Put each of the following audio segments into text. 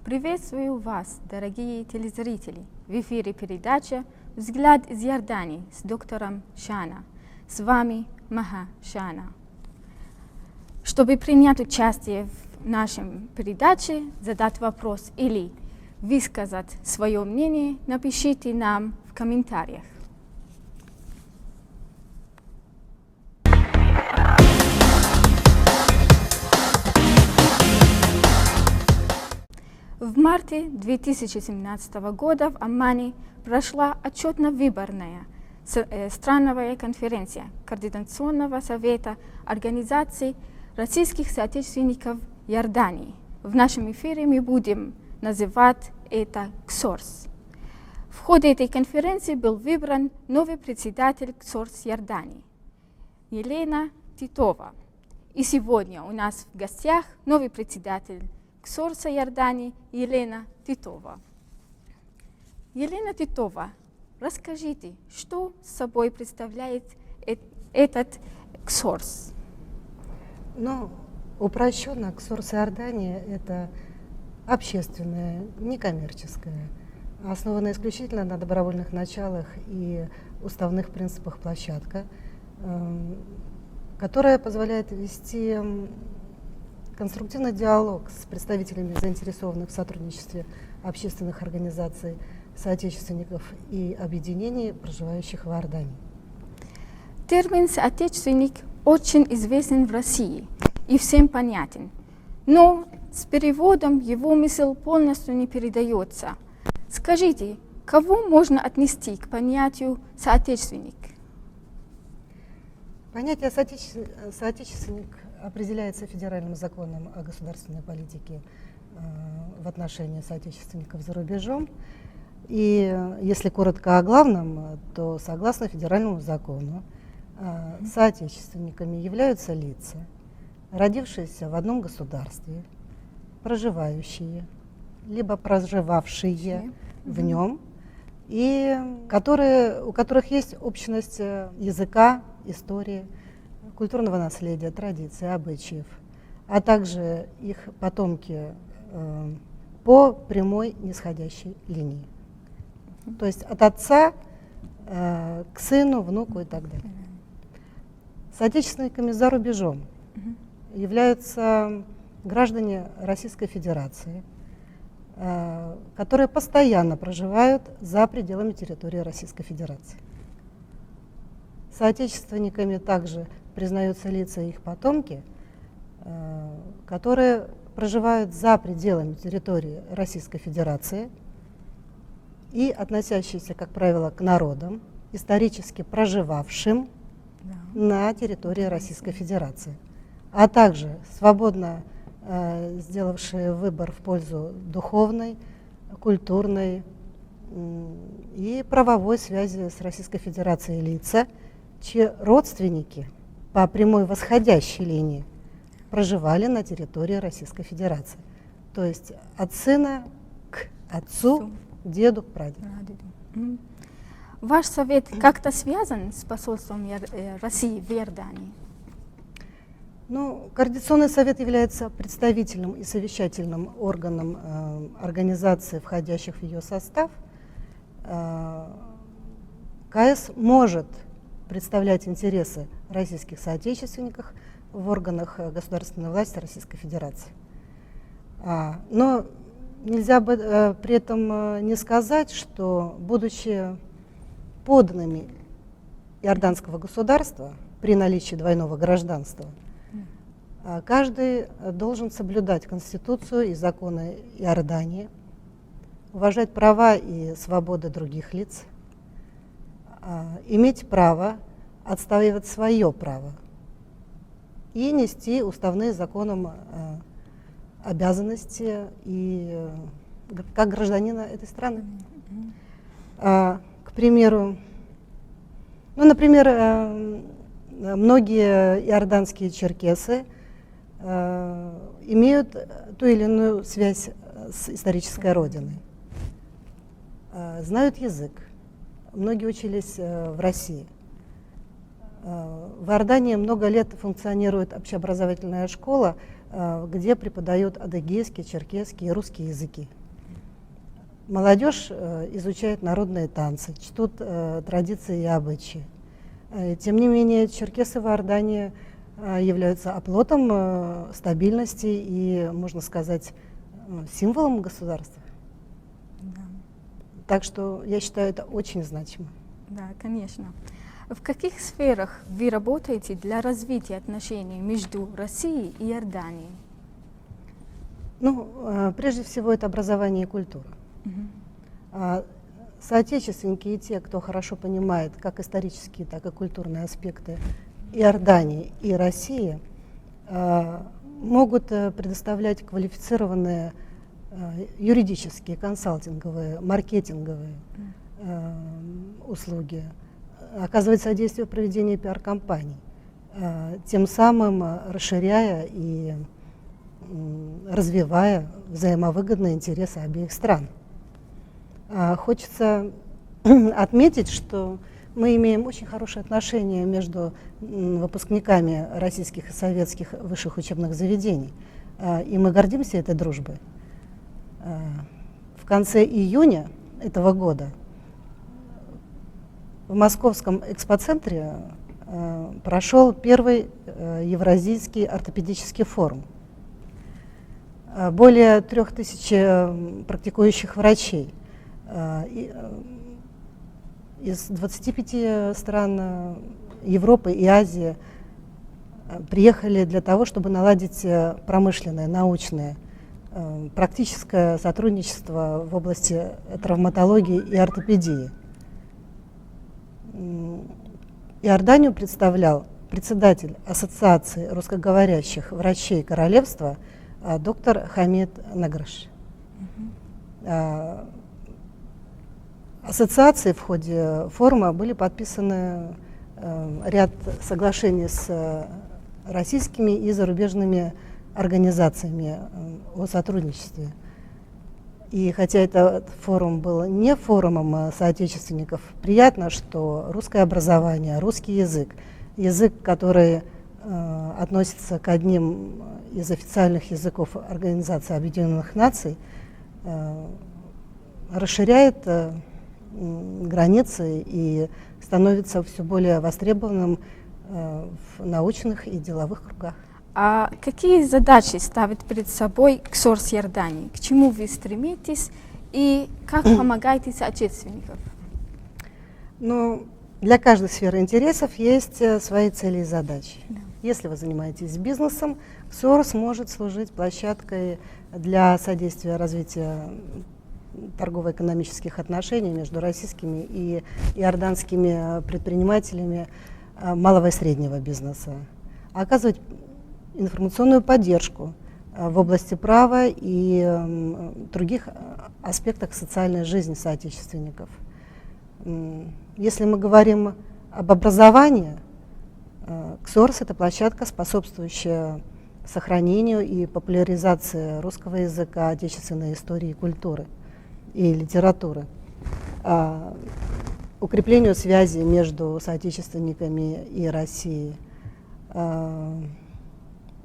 Приветствую вас, дорогие телезрители! В эфире передача «Взгляд из Иордании» с доктором Шана. С вами Маха Шана. Чтобы принять участие в нашем передаче, задать вопрос или высказать свое мнение, напишите нам в комментариях. В марте 2017 года в Аммане прошла отчетно-выборная страновая конференция Координационного совета Организации российских соотечественников Иордании. В нашем эфире мы будем называть это КСОРС. В ходе этой конференции был выбран новый председатель КСОРС Иордании Елена Титова. И сегодня у нас в гостях новый председатель КСОРСа Иордании Елена Титова. Елена Титова, расскажите, что собой представляет этот КСОРС? Упрощенно, КСОРС Иордании – это общественная, некоммерческая, основанная исключительно на добровольных началах и уставных принципах площадка, которая позволяет вести конструктивный диалог с представителями заинтересованных в сотрудничестве общественных организаций, соотечественников и объединений, проживающих в Иордании. Термин «соотечественник» очень известен в России и всем понятен, но с переводом его смысл полностью не передается. Скажите, кого можно отнести к понятию «соотечественник»? Понятие «соотечественник» определяется федеральным законом о государственной политике в отношении соотечественников за рубежом. И если коротко о главном, то согласно федеральному закону соотечественниками являются лица, родившиеся в одном государстве, проживающие, либо проживавшие в нем, и у которых есть общность языка, истории, культурного наследия, традиций, обычаев, а также их потомки по прямой нисходящей линии. То есть от отца к сыну, внуку и так далее. Соотечественниками за рубежом являются граждане Российской Федерации, которые постоянно проживают за пределами территории Российской Федерации. Соотечественниками также признаются лица и их потомки, которые проживают за пределами территории Российской Федерации и относящиеся, как правило, к народам, исторически проживавшим на территории Российской Федерации, а также свободно сделавшие выбор в пользу духовной, культурной и правовой связи с Российской Федерацией лица, чьи родственники по прямой восходящей линии проживали на территории Российской Федерации. То есть от сына к отцу, деду к прадеду. Ваш совет как-то связан с посольством России в Иордании? Координационный совет является представительным и совещательным органом организаций, входящих в ее состав. КС может представлять интересы российских соотечественников в органах государственной власти Российской Федерации. Но нельзя при этом не сказать, что, будучи подданными иорданского государства при наличии двойного гражданства, каждый должен соблюдать Конституцию и законы Иордании, уважать права и свободы других лиц, иметь право отстаивать свое право и нести уставные законом обязанности и как гражданина этой страны. К примеру, например, многие иорданские черкесы имеют ту или иную связь с исторической родиной, знают язык. Многие учились в России. В Иордании много лет функционирует общеобразовательная школа, где преподают адыгейский, черкесский и русский языки. Молодежь изучает народные танцы, чтут традиции и обычаи. Тем не менее, черкесы в Иордании являются оплотом стабильности и, можно сказать, символом государства. Да. Так что я считаю, это очень значимо. Да, конечно. В каких сферах вы работаете для развития отношений между Россией и Иорданией? Ну, прежде всего, это образование и культура. Соотечественники и те, кто хорошо понимает как исторические, так и культурные аспекты Иордании и России, могут предоставлять квалифицированные юридические, консалтинговые, маркетинговые услуги, оказывать содействие в проведении пиар-компаний, тем самым расширяя и развивая взаимовыгодные интересы обеих стран. Хочется отметить, что мы имеем очень хорошие отношения между выпускниками российских и советских высших учебных заведений, и мы гордимся этой дружбой. В конце июня этого года в Московском экспоцентре прошел первый Евразийский ортопедический форум. Более 3000 практикующих врачей из 25 стран Европы и Азии приехали для того, чтобы наладить промышленное, научное, практическое сотрудничество в области травматологии и ортопедии. Иорданию представлял председатель Ассоциации русскоговорящих врачей королевства доктор Хамид Награш. Ассоциации в ходе форума были подписаны ряд соглашений с российскими и зарубежными организациями о сотрудничестве. И хотя этот форум был не форумом соотечественников, приятно, что русское образование, русский язык, язык, который относится к одним из официальных языков Организации Объединенных Наций, расширяет границы и становится все более востребованным в научных и деловых кругах. А какие задачи ставит перед собой КСОРС Иордании? К чему вы стремитесь и как помогаете соотечественникам? Ну, для каждой сферы интересов есть свои цели и задачи. Да. Если вы занимаетесь бизнесом, КСОРС может служить площадкой для содействия развития торгово-экономических отношений между российскими и иорданскими предпринимателями малого и среднего бизнеса, оказывать информационную поддержку в области права и других аспектах социальной жизни соотечественников. Если мы говорим об образовании, КСОРС – это площадка, способствующая сохранению и популяризации русского языка, отечественной истории и культуры и литературы, укреплению связи между соотечественниками и Россией.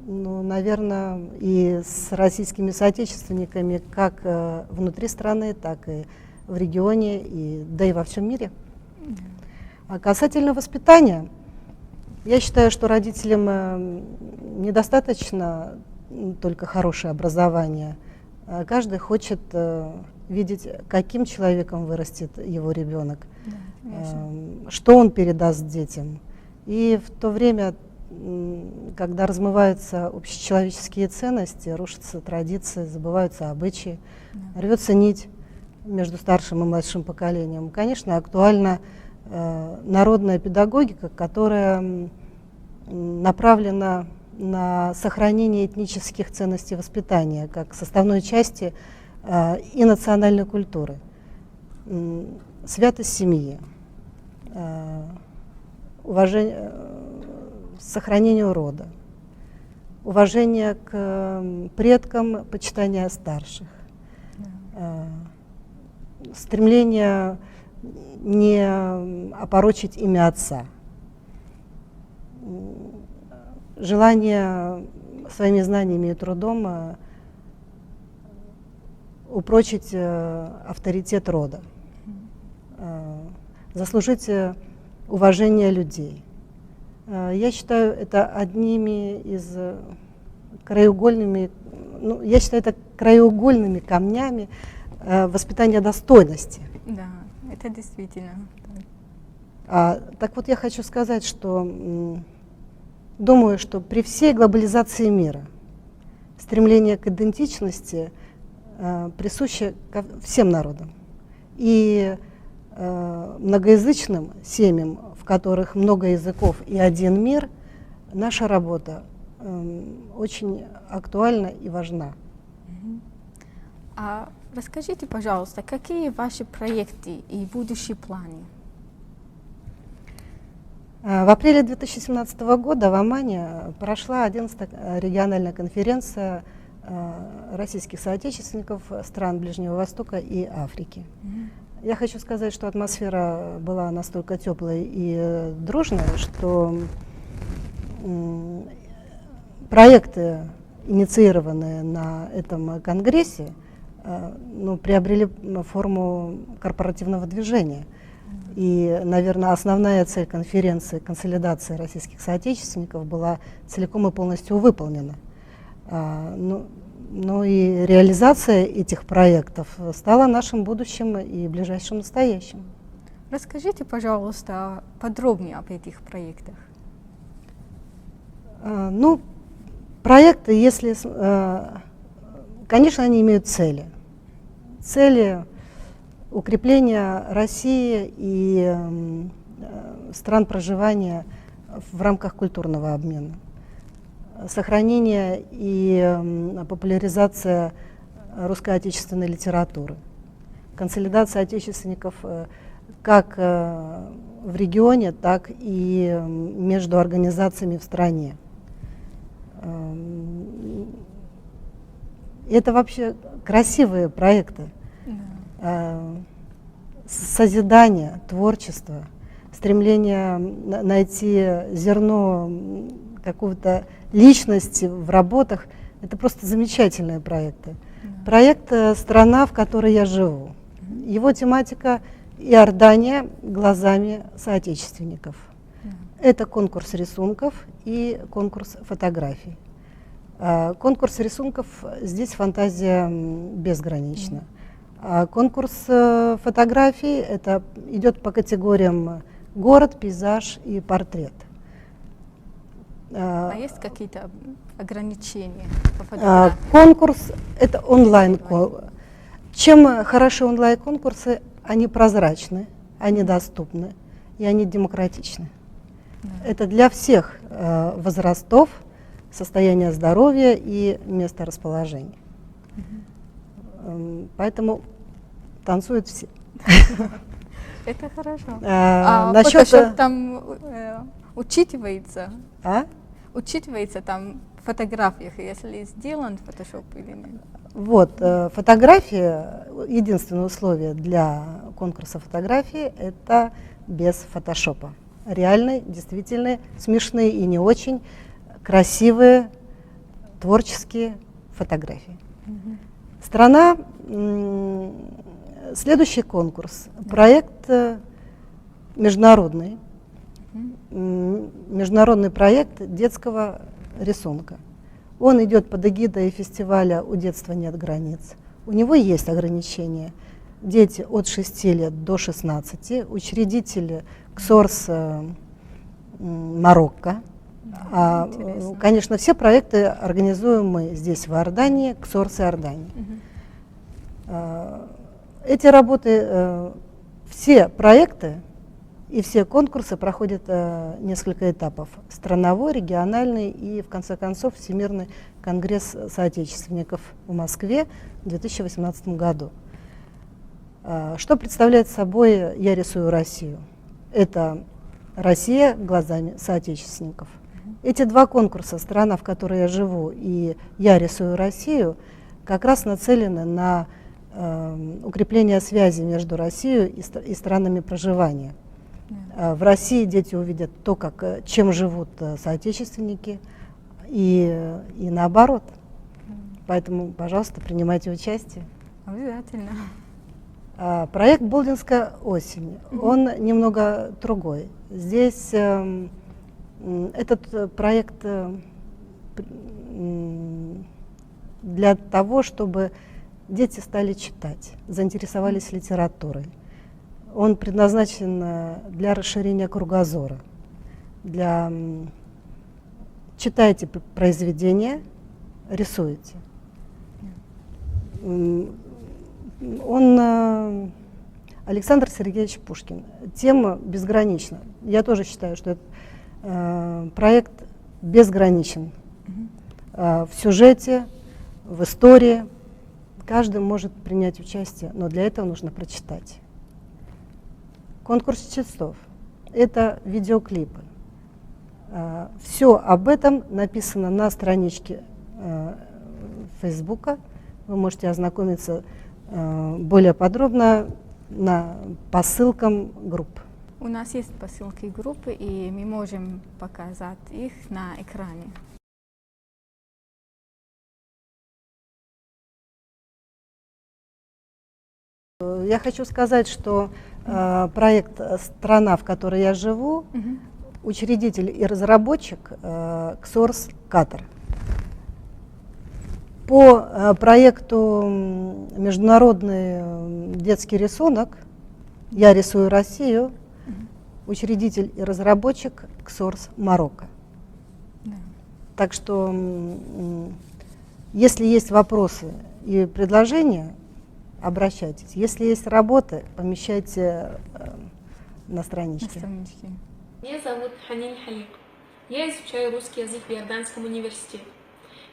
Ну, наверное, и с российскими соотечественниками как внутри страны, так и в регионе, да и во всем мире. А касательно воспитания, я считаю, что родителям недостаточно только хорошее образование. Каждый хочет видеть, каким человеком вырастет его ребенок, что он передаст детям. И в то время, когда размываются общечеловеческие ценности, рушатся традиции, забываются обычаи, рвется нить между старшим и младшим поколением, конечно, актуальна народная педагогика, которая направлена на сохранение этнических ценностей воспитания как составной части и национальной культуры, святость семьи, уважение, сохранению рода, уважение к предкам, почитание старших, стремление не опорочить имя отца, желание своими знаниями и трудом упрочить авторитет рода, заслужить уважение людей. Я считаю это одними из краеугольными камнями воспитания достойности. Да, это действительно. Так вот, я хочу сказать, что думаю, что при всей глобализации мира стремление к идентичности присуще всем народам. И многоязычным семьям, в которых много языков и один мир, наша работа очень актуальна и важна. А расскажите, пожалуйста, какие ваши проекты и будущие планы? В апреле 2017 года в Омане прошла 11-я региональная конференция российских соотечественников стран Ближнего Востока и Африки. Я хочу сказать, что атмосфера была настолько теплой и дружной, что проекты, инициированные на этом конгрессе, приобрели форму корпоративного движения. И, наверное, основная цель конференции консолидации российских соотечественников была целиком и полностью выполнена. И реализация этих проектов стала нашим будущим и ближайшим настоящим. Расскажите, пожалуйста, подробнее об этих проектах. Проекты, конечно, они имеют цели. Цели укрепления России и стран проживания в рамках культурного обмена, сохранение и популяризация русской отечественной литературы, консолидация отечественников как в регионе, так и между организациями в стране. Это вообще красивые проекты. Созидание, творчество, стремление найти зерно какой-то личности в работах. Это просто замечательные проекты. Проект «Страна, в которой я живу». Его тематика Иордания глазами соотечественников. Это конкурс рисунков и конкурс фотографий. Конкурс рисунков, здесь фантазия безгранична. А конкурс фотографий это идет по категориям город, пейзаж и портрет. А есть какие-то ограничения по фотографии? Конкурс это онлайн. Чем хороши онлайн-конкурсы? Они прозрачны, они доступны и они демократичны. Это для всех возрастов, состояния здоровья и места расположения. Поэтому танцуют все. Это хорошо. Насчет фотошоп там учитывается? Учитывается там в фотографиях, если сделан фотошоп или нет? Фотография, единственное условие для конкурса фотографии – это без фотошопа. Реальные, действительно смешные и не очень красивые творческие фотографии. Страна, следующий конкурс, проект международный проект детского рисунка. Он идет под эгидой фестиваля «У детства нет границ». У него есть ограничения. Дети от 6 лет до 16, учредитель КСОРС Марокко. Конечно, все проекты организуем мы здесь, в Иордании, КСОРС Иордании. Эти работы, все проекты и все конкурсы проходят несколько этапов. Страновой, региональный и, в конце концов, Всемирный конгресс соотечественников в Москве в 2018 году. Что представляет собой «Я рисую Россию»? Это Россия глазами соотечественников. Эти два конкурса «Страна, в которой я живу» и «Я рисую Россию» как раз нацелены на укрепление связи между Россией и странами проживания. В России дети увидят то, чем живут соотечественники, и наоборот. Поэтому, пожалуйста, принимайте участие. Обязательно. Проект «Болдинская осень», он немного другой. Здесь этот проект для того, чтобы дети стали читать, заинтересовались литературой. Он предназначен для расширения кругозора. Читайте произведения, рисуете. Александр Сергеевич Пушкин. Тема безгранична. Я тоже считаю, что этот проект безграничен. В сюжете, в истории. Каждый может принять участие, но для этого нужно прочитать. Конкурс чтецов – это видеоклипы. Все об этом написано на страничке Фейсбука. Вы можете ознакомиться более подробно по ссылкам групп. У нас есть посылки группы, и мы можем показать их на экране. Я хочу сказать, что проект «Страна, в которой я живу», учредитель и разработчик Ксорс Катар. По проекту «Международный детский рисунок» «Я рисую Россию», учредитель и разработчик Ксорс Марокко. Так что, если есть вопросы и предложения, обращайтесь. Если есть работы, помещайте на страничке. Меня зовут Ханин Халик. Я изучаю русский язык в Иорданском университете.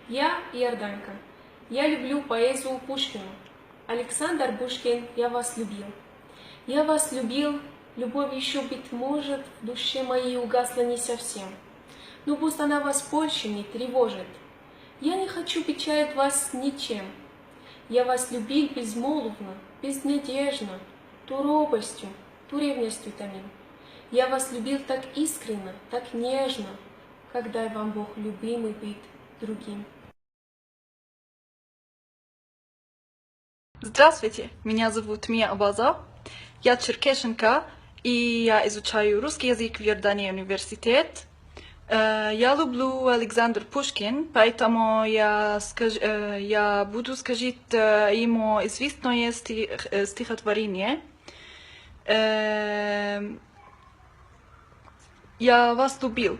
Я иорданка. Я люблю поэзию Пушкина. Александр Пушкин, я вас любил. Я вас любил, любовь еще, быть может, в душе моей угасла не совсем. Но пусть она вас больше не тревожит. Я не хочу печалить вас ничем. Я вас любил безмолвно, безнадежно, ту робостью, ту ревностью томил. Я вас любил так искренно, так нежно, когда вам Бог любимый быть другим. Здравствуйте, меня зовут Мия Абаза, я черкешенка, и я изучаю русский язык в Иордании университет. Я люблю Александр Пушкин, поэтому я буду сказать ему известное стихотворение. Я вас любил.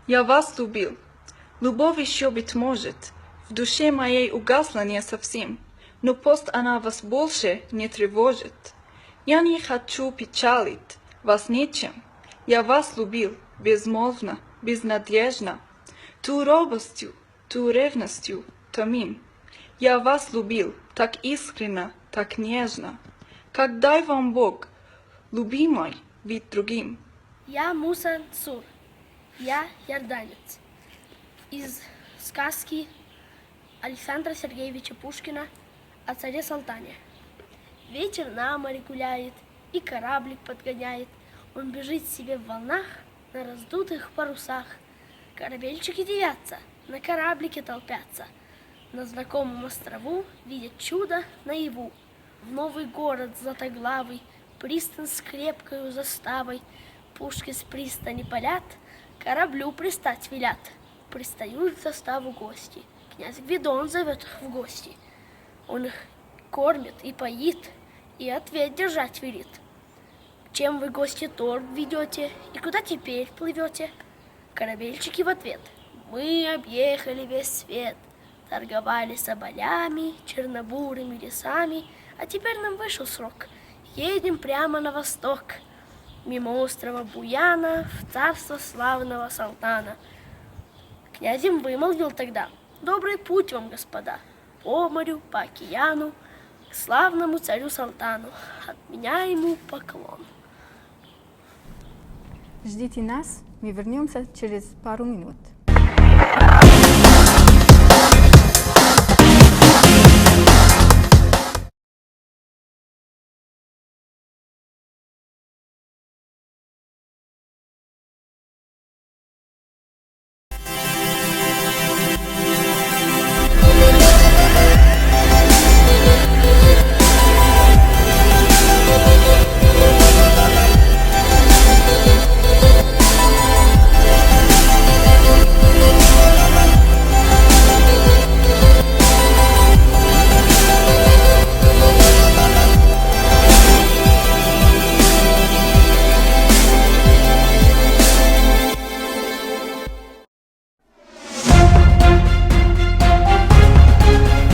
Я вас любил. Любовь еще, быть может, в душе моей угасла не совсем, но пусть она вас больше не тревожит. Я не хочу печалить вас ничем. Я вас любил безмолвно, безнадежно, ту робостью, ту ревностью томим. Я вас любил так искренно, так нежно, как дай вам Бог, любимой, быть другим. Я Муса Цур, я иорданец. Из сказки Александра Сергеевича Пушкина о царе Салтане. Ветер на море гуляет и кораблик подгоняет. Он бежит себе в волнах на раздутых парусах. Корабельчики девятся, на кораблике толпятся. На знакомом острову видят чудо наяву. В новый город златоглавый, пристань с крепкою заставой. Пушки с пристани палят, кораблю пристать велят. Пристают в заставу гости. Князь Гвидон зовет их в гости. Он их кормит и поит, и ответ держать велит. Чем вы, гости, торг ведете, и куда теперь плывете? Корабельчики в ответ. Мы объехали весь свет, торговали соболями, чернобурыми лесами, а теперь нам вышел срок. Едем прямо на восток, мимо острова Буяна, в царство славного Салтана. Князем вымолвил тогда: добрый путь вам, господа, по морю, по океану, к славному царю Салтану, от меня ему поклон. Ждите нас, мы вернемся через пару минут.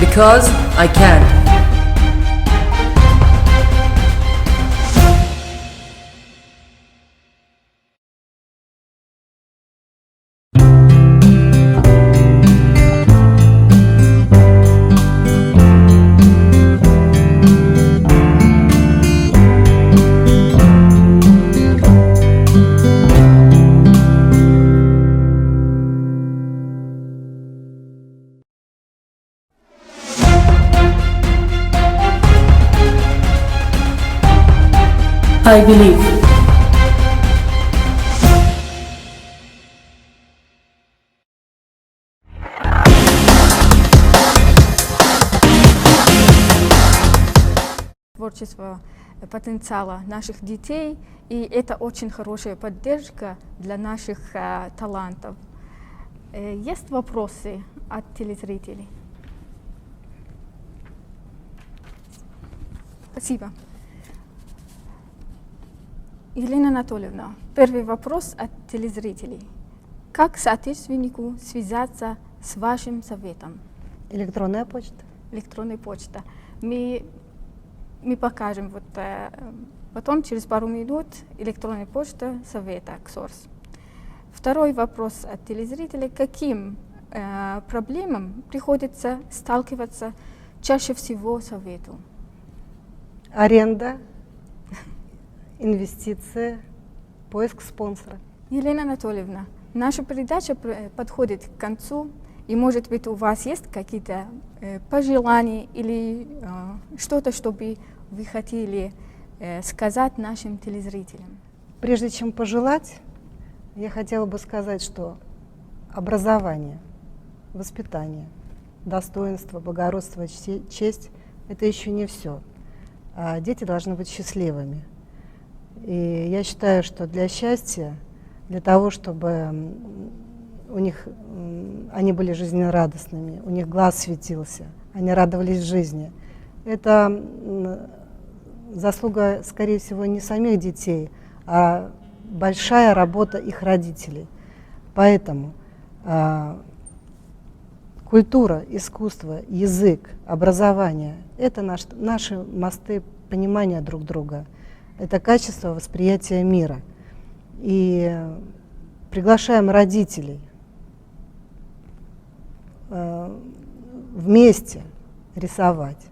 Because I can. I believe. Творчество потенциала наших детей, и это очень хорошая поддержка для наших талантов. Есть вопросы от телезрителей? Спасибо. Елена Анатольевна, первый вопрос от телезрителей. Как соотечественнику связаться с вашим советом? Электронная почта. Электронная почта. Мы покажем потом, через пару минут, электронная почта совета КСОРС. Второй вопрос от телезрителей. Каким проблемам приходится сталкиваться чаще всего совету? Аренда, инвестиция, поиск спонсора. Елена Анатольевна, наша передача подходит к концу, и, может быть, у вас есть какие-то пожелания или что-то, чтобы вы хотели сказать нашим телезрителям? Прежде чем пожелать, я хотела бы сказать, что образование, воспитание, достоинство, благородство, честь – это еще не все. Дети должны быть счастливыми. И я считаю, что для счастья, для того, чтобы они были жизнерадостными, у них глаз светился, они радовались жизни, это заслуга, скорее всего, не самих детей, а большая работа их родителей. Поэтому культура, искусство, язык, образование – это наши мосты понимания друг друга. Это качество восприятия мира. И приглашаем родителей вместе рисовать,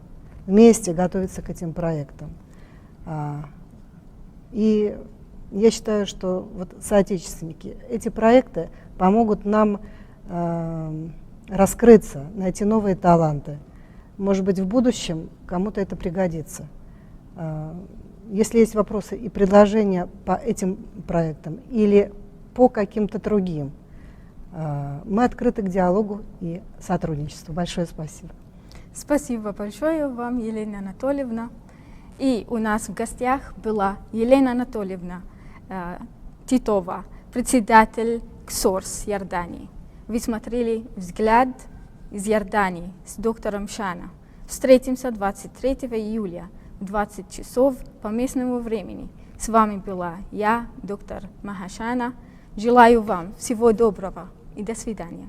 вместе готовиться к этим проектам. И я считаю, что вот соотечественники, эти проекты помогут нам раскрыться, найти новые таланты. Может быть, в будущем кому-то это пригодится. Если есть вопросы и предложения по этим проектам или по каким-то другим, мы открыты к диалогу и сотрудничеству. Большое спасибо. Спасибо большое вам, Елена Анатольевна. И у нас в гостях была Елена Анатольевна Титова, председатель КСОРС Иордании. Вы смотрели «Взгляд из Иордании» с доктором Шана. Встретимся 23 июля в 20 часов по местному времени. С вами была я, доктор Маха Шана. Желаю вам всего доброго и до свидания.